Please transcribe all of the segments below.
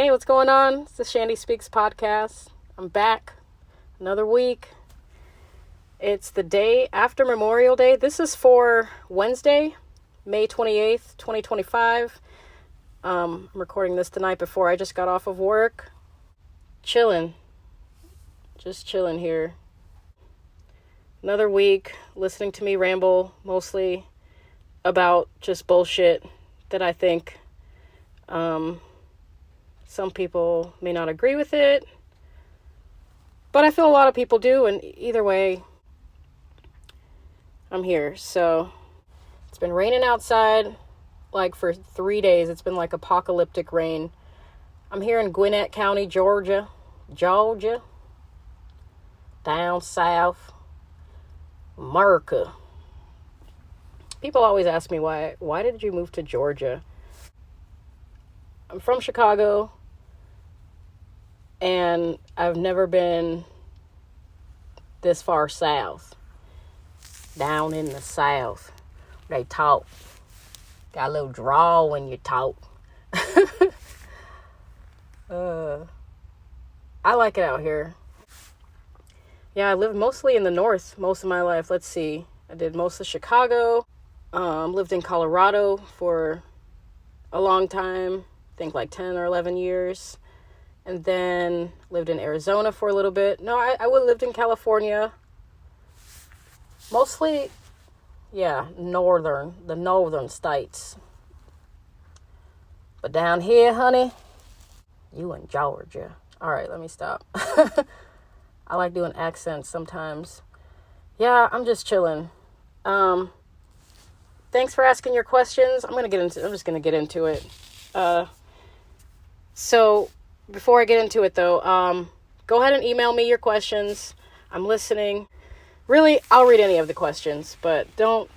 Hey, what's going on? It's the Chandie Speaks podcast. I'm back. Another week. It's the day after Memorial Day. This is for Wednesday, May 28th, 2025. I'm recording this the night before I just got off of work. Chilling. Just chilling here. Another week listening to me ramble mostly about just bullshit that I think some people may not agree with it, but I feel a lot of people do, and either way, I'm here. So it's been raining outside like for 3 days. It's been like apocalyptic rain. I'm here in Gwinnett County, Georgia, down south, America. People always ask me why did you move to Georgia? I'm from Chicago, and I've never been this far south. Down in the south, they talk. Got a little drawl when you talk. I like it out here. Yeah, I lived mostly in the north most of my life. Let's see. I did most of Chicago. Lived in Colorado for a long time. I think like 10 or 11 years. And then lived in Arizona for a little bit. No, I lived in California. Mostly, yeah, the northern states. But down here, honey, you in Georgia. All right, let me stop. I like doing accents sometimes. Yeah, I'm just chilling. Thanks for asking your questions. I'm just gonna get into it. So before I get into it though, go ahead and email me your questions. I'm listening. Really, I'll read any of the questions, but don't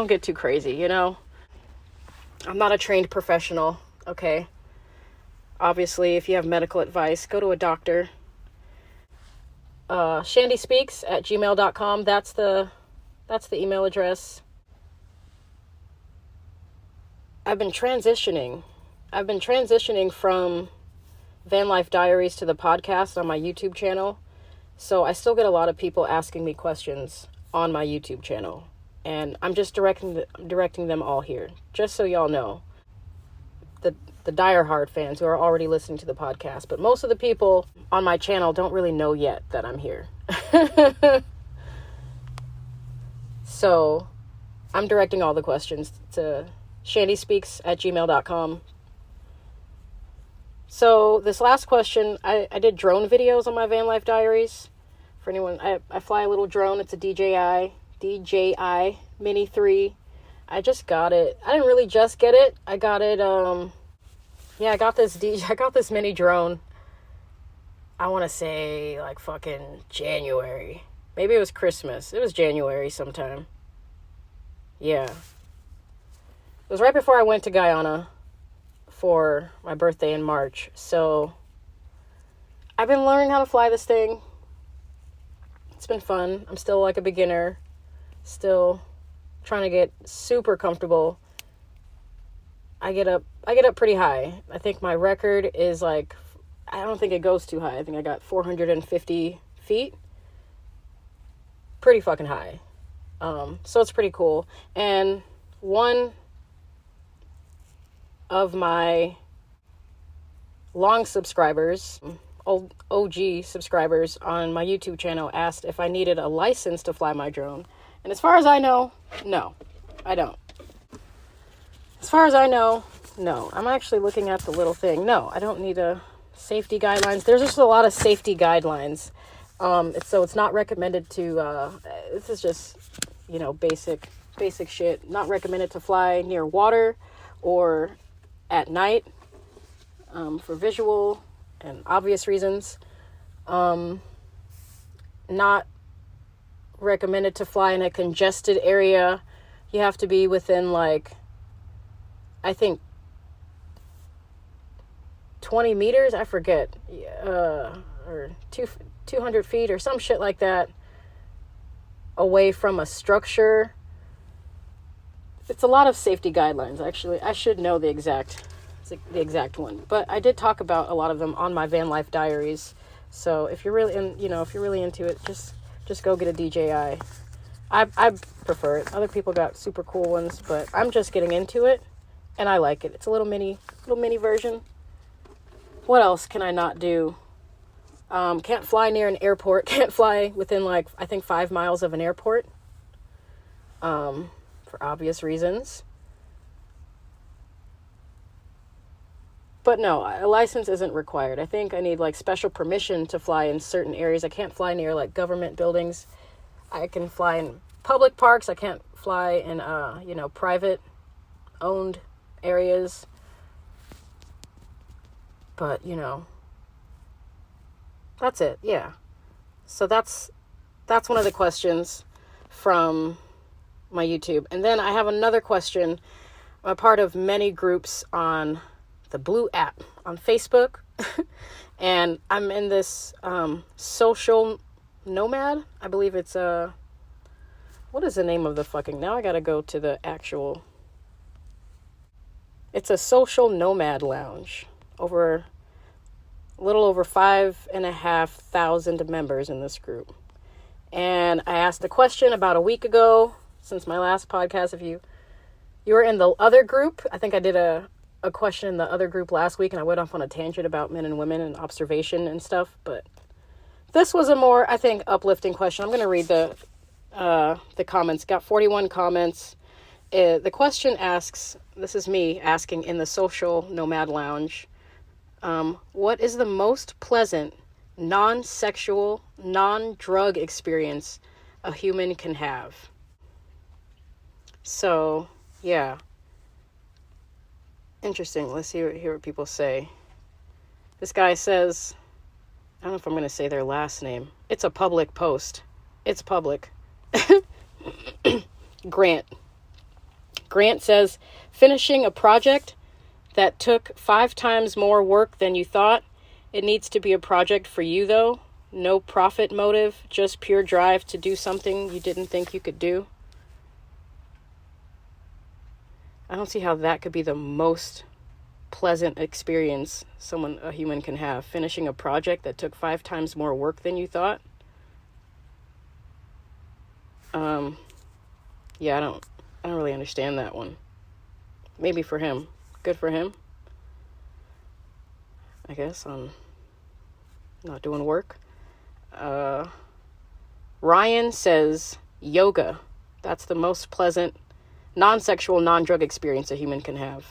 get too crazy, you know? I'm not a trained professional, okay? Obviously, if you have medical advice, go to a doctor. ChandieSpeaks@gmail.com. That's the email address. I've been transitioning from Van Life Diaries to the podcast on my YouTube channel. So I still get a lot of people asking me questions on my YouTube channel, and I'm just directing them all here, just so y'all know. The diehard fans who are already listening to the podcast, but most of the people on my channel don't really know yet that I'm here. So I'm directing all the questions to ChandieSpeaks@gmail.com. So this last question, I did drone videos on my Van Life Diaries. For anyone, I fly a little drone. It's a DJI Mini 3. I just got it. I didn't really just get it. I got it, I got this mini drone. I want to say like fucking January. Maybe it was Christmas. It was January sometime. Yeah. It was right before I went to Guyana for my birthday in March. So I've been learning how to fly this thing. It's been fun. I'm still like a beginner. Still trying to get super comfortable. I get up pretty high. I think my record is like, I don't think it goes too high. I think I got 450 feet. Pretty fucking high. So it's pretty cool. And one of my long subscribers, old OG subscribers on my YouTube channel, asked if I needed a license to fly my drone. And as far as I know, no, I don't. As far as I know, no. I'm actually looking at the little thing. No, I don't need a safety guidelines. There's just a lot of safety guidelines. So it's not recommended to, this is just, basic shit. Not recommended to fly near water or at night, for visual and obvious reasons. Not recommended to fly in a congested area. You have to be within I think 20 meters, I forget, or 200 feet or some shit like that away from a structure. It's a lot of safety guidelines, actually. I should know the exact It's the exact one. But I did talk about a lot of them on my van life diaries. So if you're really if you're really into it, just go get a DJI. I prefer it. Other people got super cool ones, but I'm just getting into it, and I like it. It's a little mini version. What else can I not do? Can't fly near an airport. Can't fly within, like, I think 5 miles of an airport. For obvious reasons. But no, a license isn't required. I think I need, like, special permission to fly in certain areas. I can't fly near, like, government buildings. I can fly in public parks. I can't fly in, private owned areas. But, that's it. Yeah. So that's one of the questions from my YouTube. And then I have another question. I'm a part of many groups on the Blue app on Facebook. And I'm in this social nomad. I believe it's what is the name of the fucking... Now I gotta go to the actual... It's a social nomad lounge. A little over 5,500 members in this group. And I asked a question about a week ago, since my last podcast. If you were in the other group, I think I did a question in the other group last week, and I went off on a tangent about men and women and observation and stuff. But this was a more, I think, uplifting question. I'm going to read the comments. Got 41 comments. The question asks, this is me asking in the social nomad lounge, what is the most pleasant, non-sexual, non-drug experience a human can have? So, yeah. Interesting. Let's hear what people say. This guy says, I don't know if I'm going to say their last name. It's a public post. It's public. Grant says, finishing a project that took 5 times more work than you thought. It needs to be a project for you, though. No profit motive, just pure drive to do something you didn't think you could do. I don't see how that could be the most pleasant experience a human can have. Finishing a project that took 5 times more work than you thought. Yeah, I don't really understand that one. Maybe for him. Good for him. I guess I'm not doing work. Ryan says yoga. That's the most pleasant, non-sexual, non-drug experience a human can have.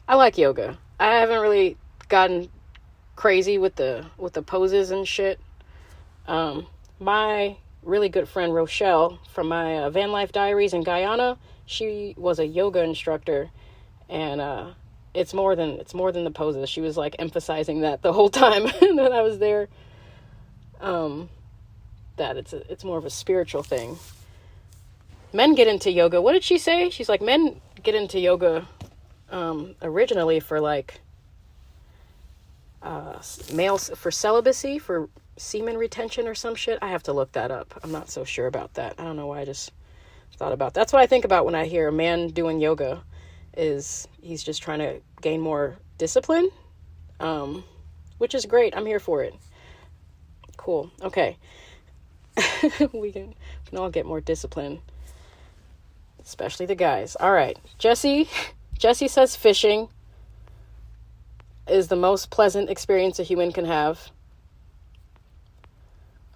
I like yoga. I haven't really gotten crazy with the poses and shit. My really good friend Rochelle from my van life diaries in Guyana, she was a yoga instructor, and it's more than the poses. She was like emphasizing that the whole time that I was there. That it's more of a spiritual thing. Men get into yoga. What did she say? She's like, men get into yoga originally for like males, for celibacy, for semen retention or some shit. I have to look that up. I'm not so sure about that. I don't know why I just thought about that. That's what I think about when I hear a man doing yoga, is he's just trying to gain more discipline, which is great. I'm here for it. Cool. Okay. we can all get more discipline, especially the guys. All right. Jesse says fishing is the most pleasant experience a human can have.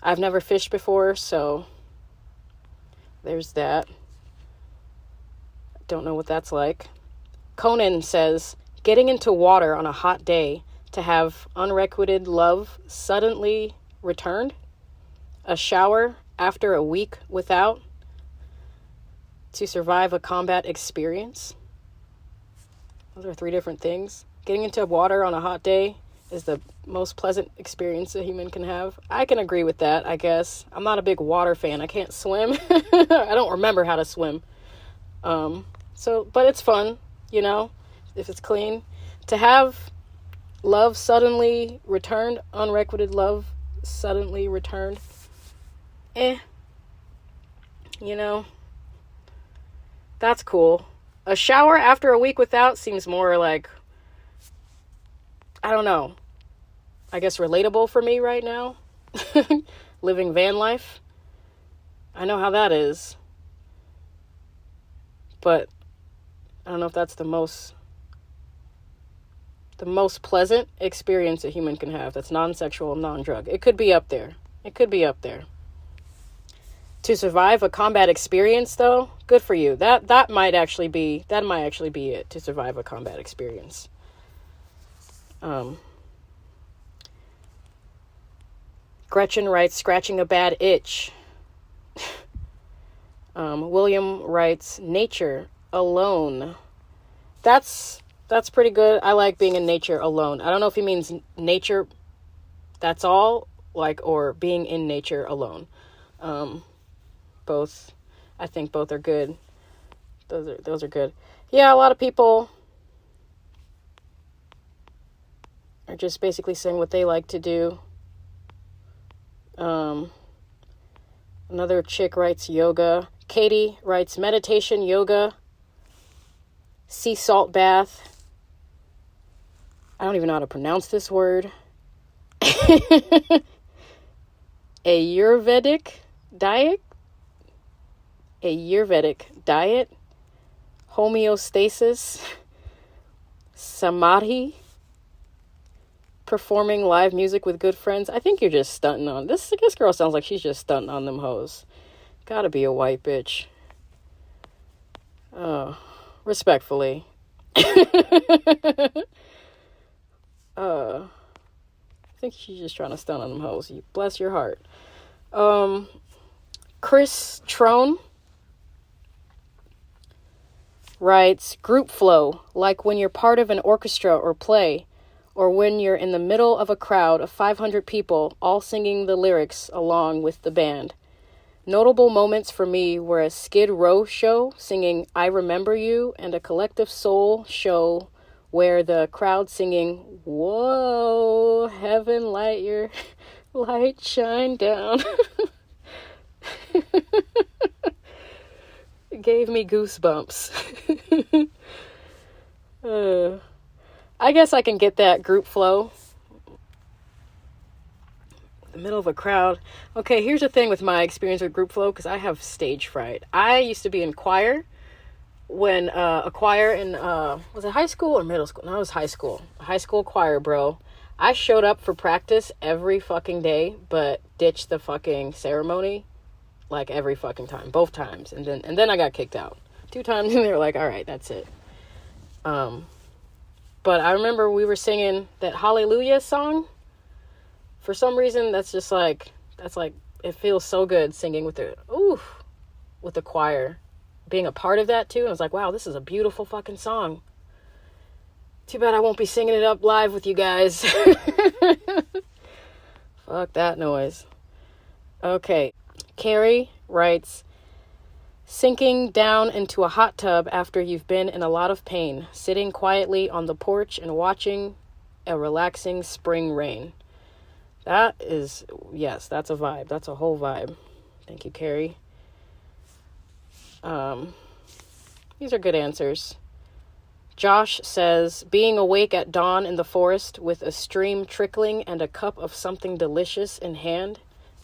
I've never fished before, so there's that. Don't know what that's like. Conan says, getting into water on a hot day to have unrequited love suddenly returned. A shower after a week without, to survive a combat experience. Those are 3 different things. Getting into water on a hot day is the most pleasant experience a human can have. I can agree with that, I guess. I'm not a big water fan. I can't swim. I don't remember how to swim. But it's fun, if it's clean. To have love suddenly returned, unrequited love suddenly returned, that's cool. A shower after a week without seems more like I don't know, I guess relatable for me right now. Living van life. I know how that is. But I don't know if that's the most pleasant experience a human can have that's non-sexual, non-drug. It could be up there. It could be up there. To survive a combat experience, though, good for you. That might actually be it, to survive a combat experience. Gretchen writes, scratching a bad itch. William writes, nature alone. That's pretty good. I like being in nature alone. I don't know if he means nature, that's all, like, or being in nature alone. Both, I think both are good. Those are good. Yeah, a lot of people are just basically saying what they like to do. Another chick writes yoga. Katie writes meditation, yoga, sea salt bath. I don't even know how to pronounce this word. Ayurvedic diet, homeostasis, samadhi, performing live music with good friends. I think you're just stunting on this. This girl sounds like she's just stunting on them hoes. Gotta be a white bitch. Respectfully. I think she's just trying to stunt on them hoes. Bless your heart. Chris Trone writes, group flow, like when you're part of an orchestra or play, or when you're in the middle of a crowd of 500 people all singing the lyrics along with the band. Notable moments for me were a Skid Row show singing I Remember You, and a Collective Soul show where the crowd singing, whoa, heaven light your light shine down. It gave me goosebumps. I guess I can get that group flow. The middle of a crowd. Okay, here's the thing with my experience with group flow, because I have stage fright. I used to be in choir when a choir in was it high school or middle school? No, it was high school. High school choir, bro. I showed up for practice every fucking day, but ditched the fucking ceremony like every fucking time, both times, and then I got kicked out 2 times, and they were like, all right, that's it. But I remember we were singing that Hallelujah song. For some reason, that's like, it feels so good singing with the choir, being a part of that too. And I was like, wow, this is a beautiful fucking song. Too bad I won't be singing it up live with you guys. Fuck that noise. Okay. Carrie writes, sinking down into a hot tub after you've been in a lot of pain, sitting quietly on the porch and watching a relaxing spring rain. That is, yes, that's a vibe. That's a whole vibe. Thank you, Carrie. These are good answers. Josh says, being awake at dawn in the forest with a stream trickling and a cup of something delicious in hand.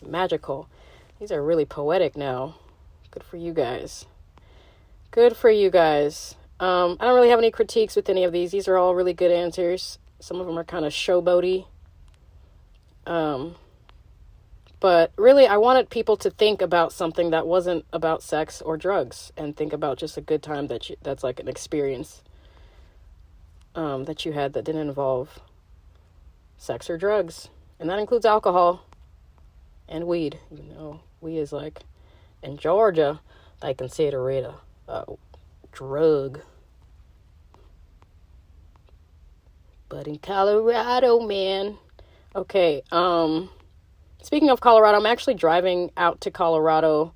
Magical. These are really poetic now. Good for you guys. Good for you guys. I don't really have any critiques with any of these. These are all really good answers. Some of them are kind of showboaty. But really, I wanted people to think about something that wasn't about sex or drugs, and think about just a good time that's like an experience that you had that didn't involve sex or drugs. And that includes alcohol and weed. You know, weed is like, in Georgia, they consider it a drug. But in Colorado, man. Okay, speaking of Colorado, I'm actually driving out to Colorado.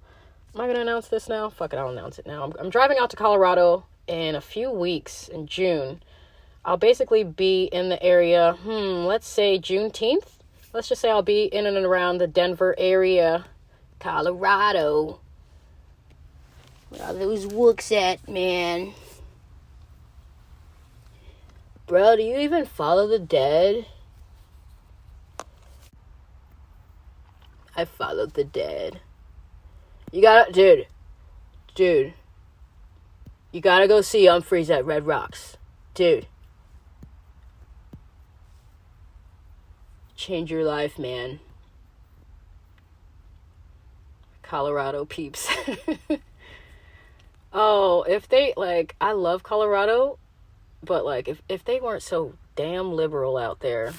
Am I going to announce this now? Fuck it, I'll announce it now. I'm driving out to Colorado in a few weeks in June. I'll basically be in the area, let's say Juneteenth. Let's just say I'll be in and around the Denver area, Colorado. Where all those wooks at, man. Bro, do you even follow the dead? I followed the dead. You gotta, dude. You gotta go see Humphreys at Red Rocks. Dude. Change your life, man. Colorado peeps. Oh, if they, like, I love Colorado, but, like, if they weren't so damn liberal out there,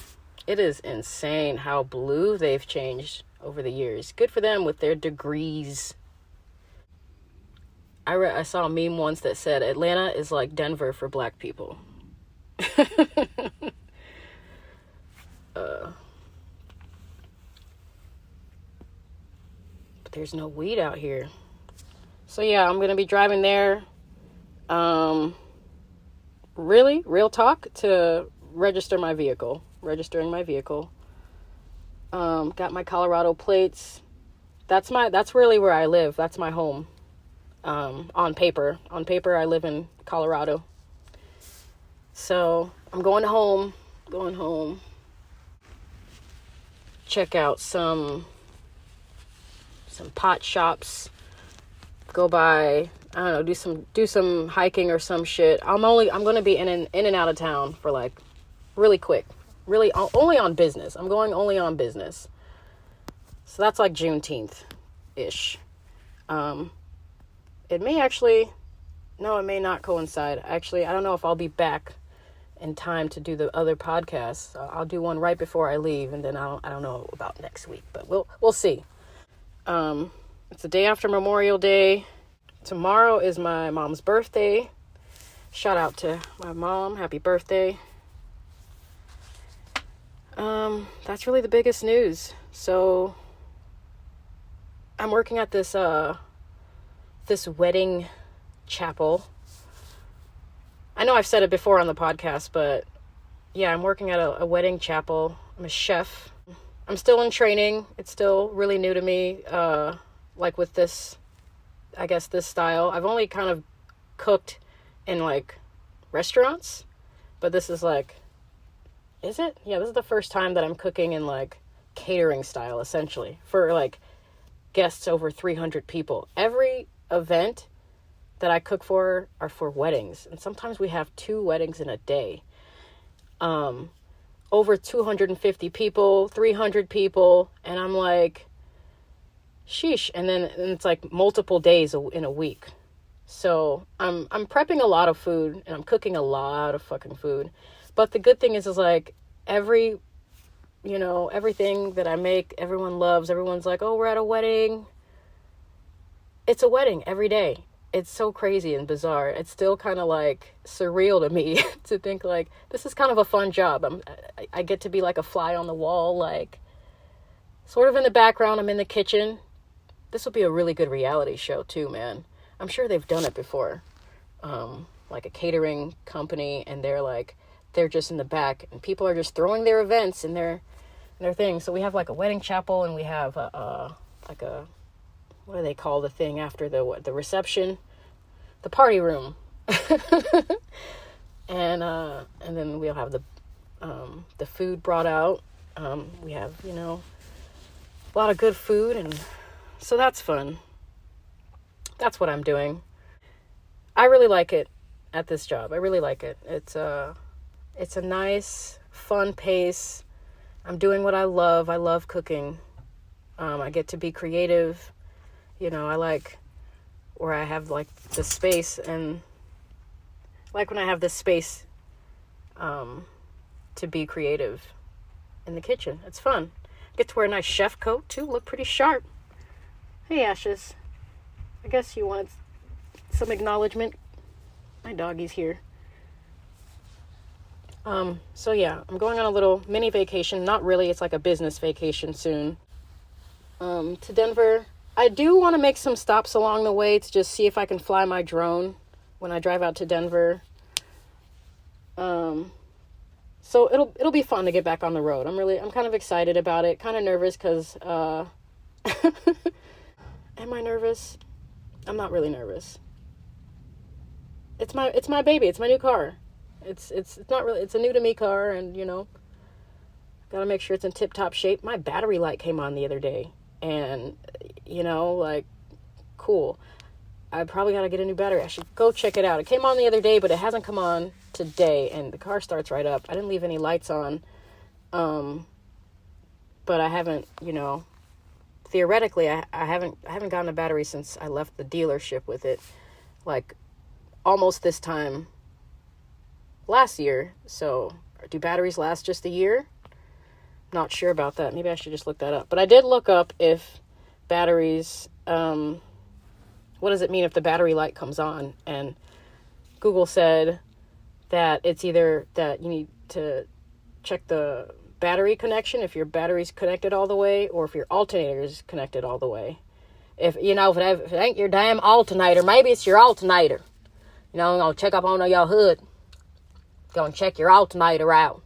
it is insane how blue they've changed over the years. Good for them with their degrees. I saw a meme once that said Atlanta is like Denver for black people. But there's no weed out here. So yeah, I'm gonna be driving there. Really, real talk, to registering my vehicle. Got my Colorado plates. That's really where I live. That's my home. On paper, I live in Colorado. So I'm going home. Check out some pot shops. Go by, I don't know, do some hiking or some shit. I'm gonna be in and out of town for like really quick. Really only on business. I'm going only on business. So that's like Juneteenth-ish. It may actually, no, it may not coincide. Actually, I don't know if I'll be back in time to do the other podcasts. I'll do one right before I leave, and then I don't know about next week, but we'll see. It's the day after Memorial Day. Tomorrow is my mom's birthday. Shout out to my mom. Happy birthday. That's really the biggest news. So I'm working at this wedding chapel. I know I've said it before on the podcast, but yeah, I'm working at a wedding chapel. I'm a chef. I'm still in training. It's still really new to me. Like with this, I guess this style. I've only kind of cooked in like restaurants, but this is like, is it? Yeah, this is the first time that I'm cooking in like catering style, essentially, for like guests over 300 people. Every event that I cook for are for weddings, and sometimes we have 2 weddings in a day. Over 250 people, 300 people, and I'm like, sheesh. And then it's like multiple days in a week. So I'm prepping a lot of food, and I'm cooking a lot of fucking food. But the good thing is like everything that I make, everyone loves. Everyone's like, oh, we're at a wedding. It's a wedding every day. It's so crazy and bizarre. It's still kind of like surreal to me to think like this is kind of a fun job. I get to be like a fly on the wall, like sort of in the background. I'm in the kitchen. This will be a really good reality show too, man. I'm sure they've done it before. Like a catering company, and they're just in the back, and people are just throwing their events and their things. So we have like a wedding chapel, and we have like a, what do they call the thing after the reception? The party room. and then we'll have the food brought out. We have, a lot of good food, and so that's fun. That's what I'm doing. I really like it at this job. I really like it. It's a nice, fun pace. I'm doing what I love. I love cooking. I get to be creative. I like where I have like the space, and like when I have this space to be creative in the kitchen. It's fun. I get to wear a nice chef coat too. Look pretty sharp. Hey, Ashes. I guess you wanted some acknowledgement. My doggy's here. So yeah, I'm going on a little mini vacation. Not really. It's like a business vacation soon. To Denver. I do want to make some stops along the way to just see if I can fly my drone when I drive out to Denver. So it'll be fun to get back on the road. I'm kind of excited about it. Kind of nervous because, am I nervous? I'm not really nervous. It's my baby. It's my new car. It's not really, it's a new to me car, and gotta make sure it's in tip-top shape. My battery light came on the other day, and like, cool. I probably gotta get a new battery. I should go check it out. It came on the other day, but it hasn't come on today, and the car starts right up. I didn't leave any lights on, but I haven't, theoretically, I haven't gotten a battery since I left the dealership with it, like almost this time last year. So do batteries last just a year? Not sure about that. Maybe I should just look that up. But I did look up if batteries, what does it mean if the battery light comes on? And Google said that it's either that you need to check the battery connection, if your battery's connected all the way, or if your alternator is connected all the way. If it ain't your damn alternator, maybe it's your alternator. I'm gonna check up on your hood. Gonna check your alternator out.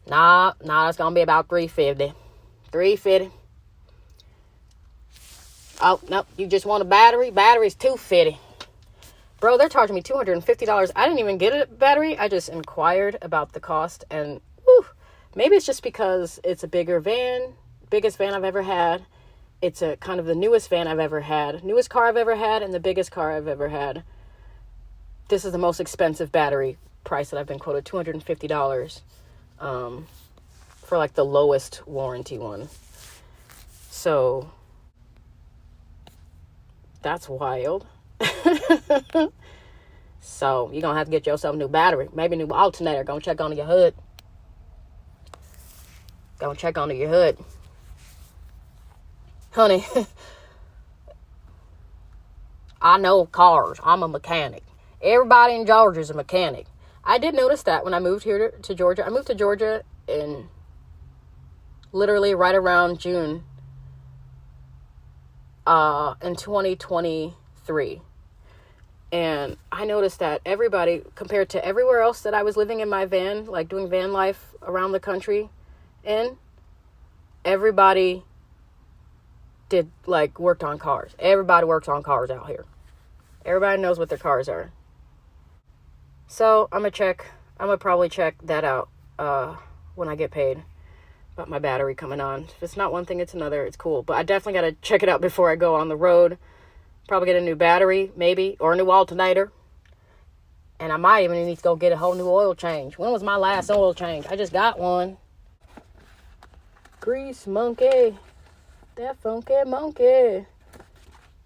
Nah, it's gonna be about $350. $350. Oh, nope, you just want a battery? Battery's $250. Bro, they're charging me $250. I didn't even get a battery. I just inquired about the cost, and maybe it's just because it's a bigger van, biggest van I've ever had. It's a kind of the newest van I've ever had, newest car I've ever had, and the biggest car I've ever had. This is the most expensive battery price that I've been quoted, $250, for like the lowest warranty one. So that's wild. So you're gonna have to get yourself a new battery, maybe a new alternator. Go check on your hood. Go check on your hood, honey. I know cars. I'm a mechanic. Everybody in Georgia is a mechanic. I did notice that when I moved here to Georgia. I moved to Georgia in literally right around June in 2023. And I noticed that everybody, compared to everywhere else that I was living in my van, like doing van life around the country, everybody worked on cars. Everybody works on cars out here. Everybody knows what their cars are. So I'm gonna probably check that out when I get paid about my battery coming on. If it's not one thing, it's another. It's cool. But I definitely gotta check it out before I go on the road. Probably get a new battery, maybe, or a new alternator. And I might even need to go get a whole new oil change. When was my last oil change? I just got one. Grease monkey. That funky monkey.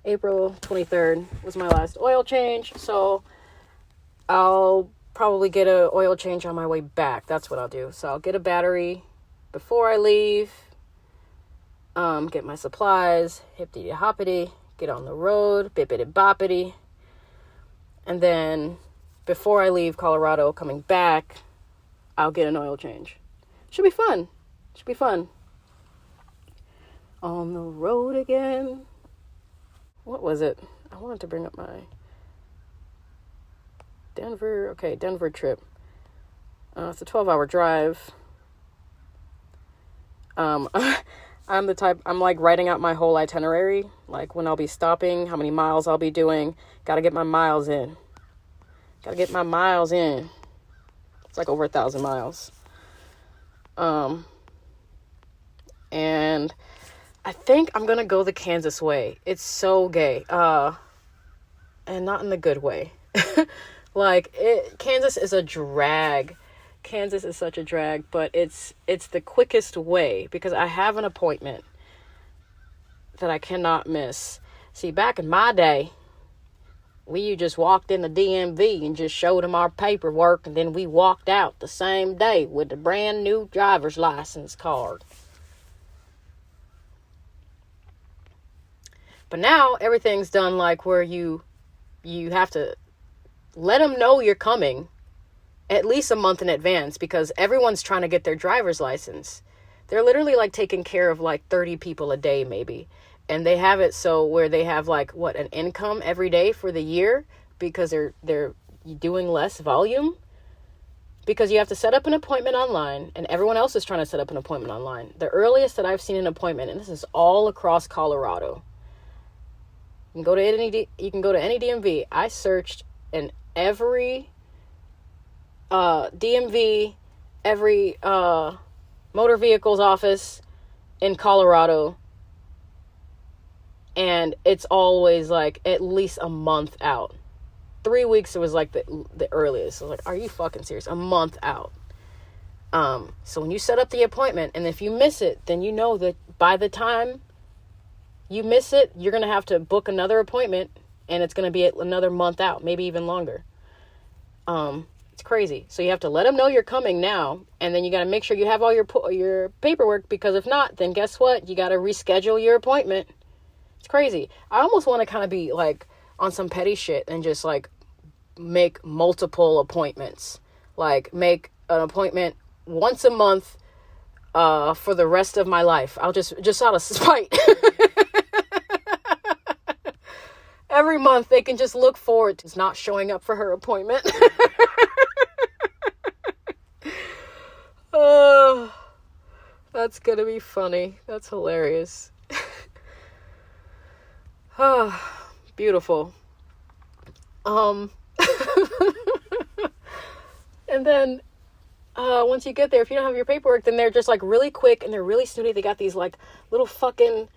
April 23rd was my last oil change. So I'll probably get an oil change on my way back. That's what I'll do. So I'll get a battery before I leave. Get my supplies. Hippity hoppity. Get on the road. Bippity boppity. And then before I leave Colorado, coming back, I'll get an oil change. Should be fun. On the road again. What was it? I wanted to bring up my Denver trip. It's a 12-hour drive. I'm like writing out my whole itinerary, like when I'll be stopping, how many miles I'll be doing. Gotta get my miles in. It's like over 1,000 miles. And I think I'm gonna go the Kansas way. It's so gay. And not in the good way. Kansas is a drag. Kansas is such a drag, but it's the quickest way because I have an appointment that I cannot miss. See, back in my day, we just walked in the DMV and just showed them our paperwork, and then we walked out the same day with a brand new driver's license card. But now everything's done like where you have to let them know you're coming at least a month in advance because everyone's trying to get their driver's license. They're literally like taking care of like 30 people a day maybe. And they have it so where they have like an income every day for the year because they're doing less volume. Because you have to set up an appointment online and everyone else is trying to set up an appointment online. The earliest that I've seen an appointment, and this is all across Colorado. You can go to any DMV. I searched in every DMV, every motor vehicles office in Colorado, and it's always like at least a month out. 3 weeks it was like the earliest. I was like, are you fucking serious? A month out. So when you set up the appointment, and if you miss it, then you know that by the time you miss it, you're going to have to book another appointment, and it's going to be another month out, maybe even longer. It's crazy. So you have to let them know you're coming now, and then you got to make sure you have all your paperwork, because if not, then guess what? You got to reschedule your appointment. It's crazy. I almost want to kind of be like on some petty shit and just like make multiple appointments. Like make an appointment once a month for the rest of my life. I'll just out of spite. Every month they can just look forward to not showing up for her appointment. Oh, that's gonna be funny. That's hilarious. Oh, beautiful. And then once you get there, if you don't have your paperwork, then they're just like really quick and they're really snooty. They got these like little fucking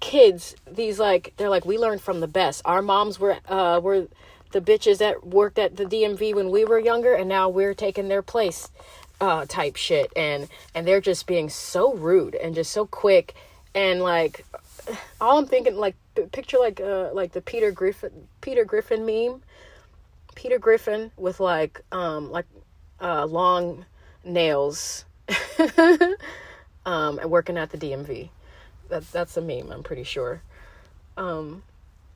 kids. These like, they're like, we learned from the best. Our moms were the bitches that worked at the DMV when we were younger, and now we're taking their place, type shit. And they're just being so rude and just so quick. And like, all I'm thinking, like, picture like the Peter Griffin meme. Peter Griffin with like long nails, and working at the DMV. That's a meme, I'm pretty sure.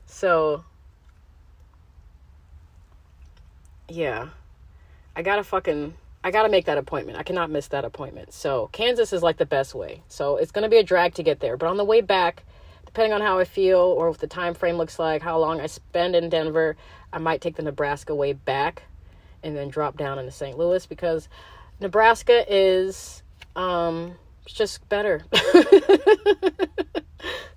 So yeah, I gotta make that appointment. I cannot miss that appointment. So Kansas is like the best way. So it's going to be a drag to get there, but on the way back, depending on how I feel or what the time frame looks like, how long I spend in Denver, I might take the Nebraska way back and then drop down into St. Louis, because Nebraska is it's just better.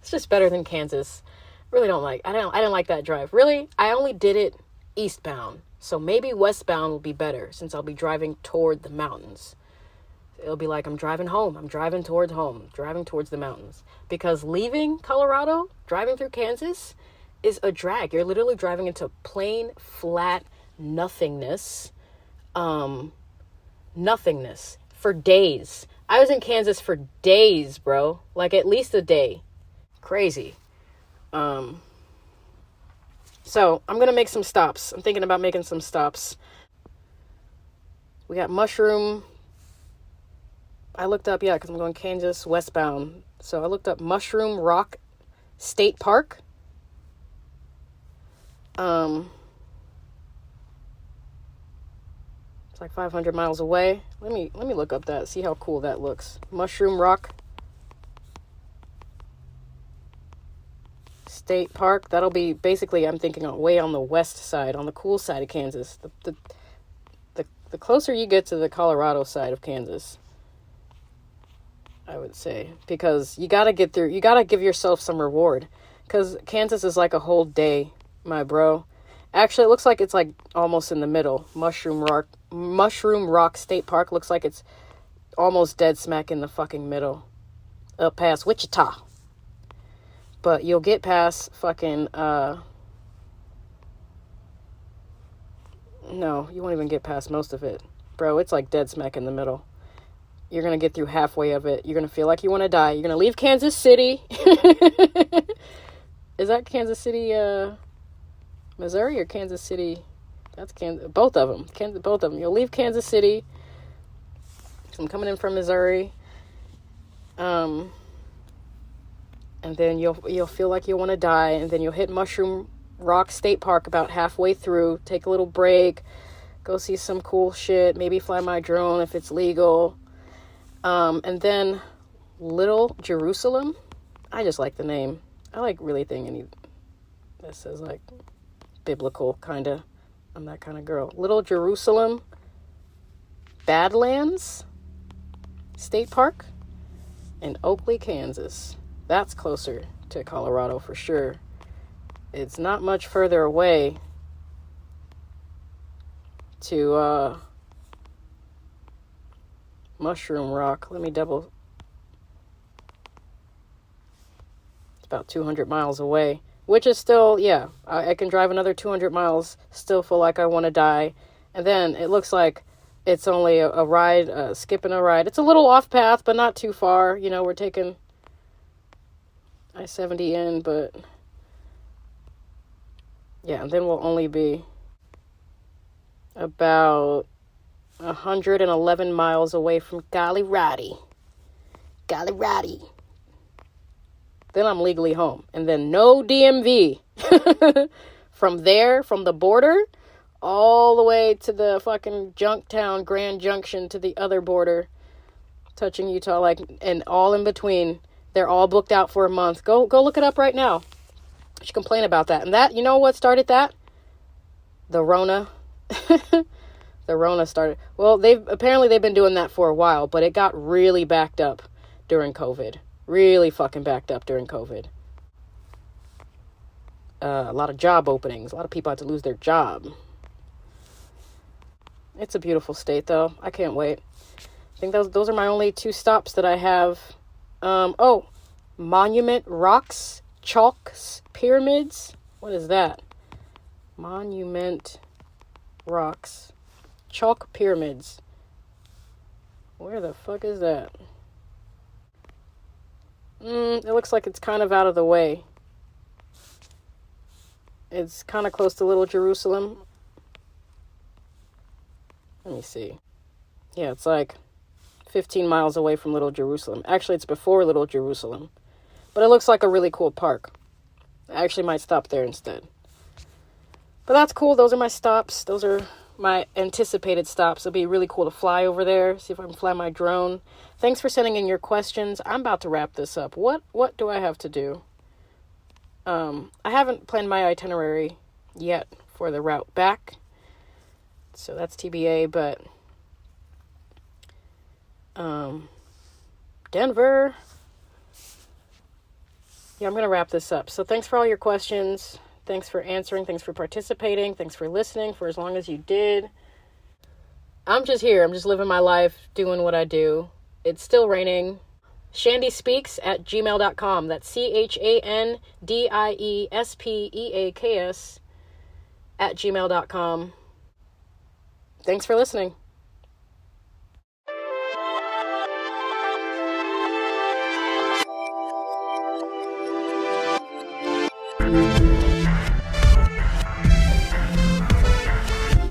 It's just better than Kansas. Really don't like. I didn't like that drive. Really, I only did it eastbound. So maybe westbound will be better, since I'll be driving toward the mountains. It'll be like I'm driving home. I'm driving towards home, driving towards the mountains. Because leaving Colorado, driving through Kansas is a drag. You're literally driving into plain, flat nothingness. Nothingness for days. I was in Kansas for days, bro. Like at least a day. Crazy. So I'm going to make some stops. I'm thinking about making some stops. We got Mushroom. I looked up, because I'm going Kansas westbound. So I looked up Mushroom Rock State Park. It's like 500 miles away. Let me look up that, see how cool that looks. Mushroom Rock State Park. That'll be basically, I'm thinking, way on the west side, on the cool side of Kansas. The closer you get to the Colorado side of Kansas, I would say, because you gotta get through. You gotta give yourself some reward, because Kansas is like a whole day, my bro. Actually, it looks like it's like almost in the middle. Mushroom Rock State Park looks like it's almost dead smack in the fucking middle, up past Wichita. But you'll get past fucking, no, you won't even get past most of it. Bro, it's like dead smack in the middle. You're going to get through halfway of it. You're going to feel like you want to die. You're going to leave Kansas City. Is that Kansas City, Missouri, or Kansas City? That's Kansas. Both of them. Both of them. You'll leave Kansas City. I'm coming in from Missouri. And then you'll feel like you want to die, and then you'll hit Mushroom Rock State Park about halfway through, take a little break, go see some cool shit, maybe fly my drone if it's legal. And then Little Jerusalem. I just like the name. I like really thinking that says like biblical kind of. I'm that kind of girl. Little Jerusalem Badlands State Park in Oakley, Kansas. That's closer to Colorado for sure. It's not much further away to Mushroom Rock. Let me double. It's about 200 miles away, which is still, yeah, I can drive another 200 miles, still feel like I want to die. And then it looks like it's only a ride, skipping a ride. It's a little off path, but not too far. You know, we're taking I-70 in, but yeah, and then we'll only be about 111 miles away from 𝙤𝙤𝙤𝙤. 𝙤𝙤𝙤𝙤. Then I'm legally home. And then no DMV. From there, from the border, all the way to the fucking Junktown Grand Junction to the other border, touching Utah, like, and all in between. They're all booked out for a month. Go look it up right now. You should complain about that. And that, you know what started that? The Rona. The Rona started. Well, they've been doing that for a while, but it got really backed up during COVID. Really fucking backed up during COVID. A lot of job openings. A lot of people had to lose their job. It's a beautiful state, though. I can't wait. I think those are my only 2 stops that I have. Monument Rocks, Chalks, Pyramids. What is that? Monument Rocks, Chalk Pyramids. Where the fuck is that? It looks like it's kind of out of the way. It's kind of close to Little Jerusalem. Let me see. Yeah, it's like 15 miles away from Little Jerusalem. Actually, it's before Little Jerusalem. But it looks like a really cool park. I actually might stop there instead. But that's cool. Those are my stops. Those are my anticipated stops. It'll be really cool to fly over there. See if I can fly my drone. Thanks for sending in your questions. I'm about to wrap this up. What do I have to do? I haven't planned my itinerary yet for the route back. So that's TBA, but Denver. Yeah, I'm going to wrap this up. So thanks for all your questions. Thanks for answering. Thanks for participating. Thanks for listening for as long as you did. I'm just here. I'm just living my life, doing what I do. It's still raining. ChandieSpeaks@gmail.com. That's ChandieSpeaks@gmail.com. Thanks for listening.